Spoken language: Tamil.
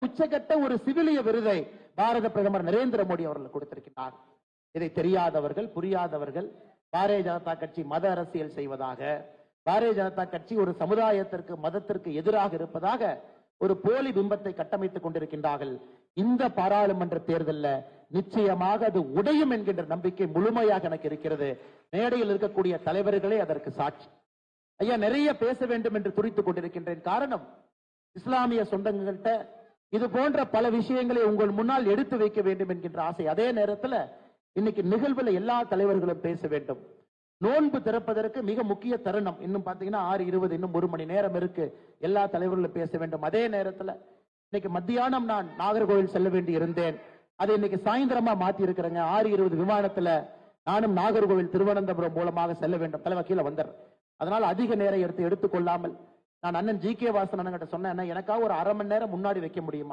உச்சகட்ட ஒரு சிவிலிய விருதை பாரத பிரதமர் நரேந்திர மோடி அவர்கள் கொடுத்திருக்கிறார். இதை தெரியாதவர்கள், புரியாதவர்கள் பாரதிய ஜனதா கட்சி மத அரசியல் செய்வதாக, பாரதிய ஜனதா கட்சி ஒரு சமுதாயத்திற்கு மதத்திற்கு எதிராக இருப்பதாக ஒரு போலி பிம்பத்தை கட்டமைத்துக் கொண்டிருக்கின்றார்கள். இந்த பாராளுமன்ற தேர்தலில் நிச்சயமாக அது உடையும் என்கின்ற நம்பிக்கை முழுமையாக எனக்கு இருக்கிறது. மேடையில் இருக்கக்கூடிய தலைவர்களே அதற்கு சாட்சி. ஐயா, நிறைய பேச வேண்டும் என்று துடித்துக் கொண்டிருக்கின்றேன். காரணம், இஸ்லாமிய சொந்தங்கள்கிட்ட இது போன்ற பல விஷயங்களை உங்கள் முன்னால் எடுத்து வைக்க வேண்டும் என்கின்ற ஆசை. அதே நேரத்தில் இன்னைக்கு நிகழ்வுல எல்லா தலைவர்களும் பேச வேண்டும். நோன்பு திறப்பதற்கு மிக முக்கிய தருணம். இன்னும் பாத்தீங்கன்னா 6:20, இன்னும் 1 மணி நேரம் இருக்கு. எல்லா தலைவர்களும் பேச வேண்டும். அதே நேரத்தில் இன்னைக்கு மத்தியானம் நான் நாகர்கோவில் செல்ல வேண்டி இருந்தேன். அதை இன்னைக்கு சாயந்தரமா மாத்தி இருக்கிறேங்க. 6:20 விமானத்துல நானும் நாகர்கோவில் திருவனந்தபுரம் மூலமாக செல்ல வேண்டும். தலைவர் கீழே வந்தார். அதனால அதிக நேரம் எடுத்துக்கொள்ளாமல் நான் அண்ணன் ஜி கே வாசன் அண்ணன் கிட்ட சொன்னேன், எனக்காக ஒரு 1/2 மணி நேரம் முன்னாடி வைக்க முடியுமா?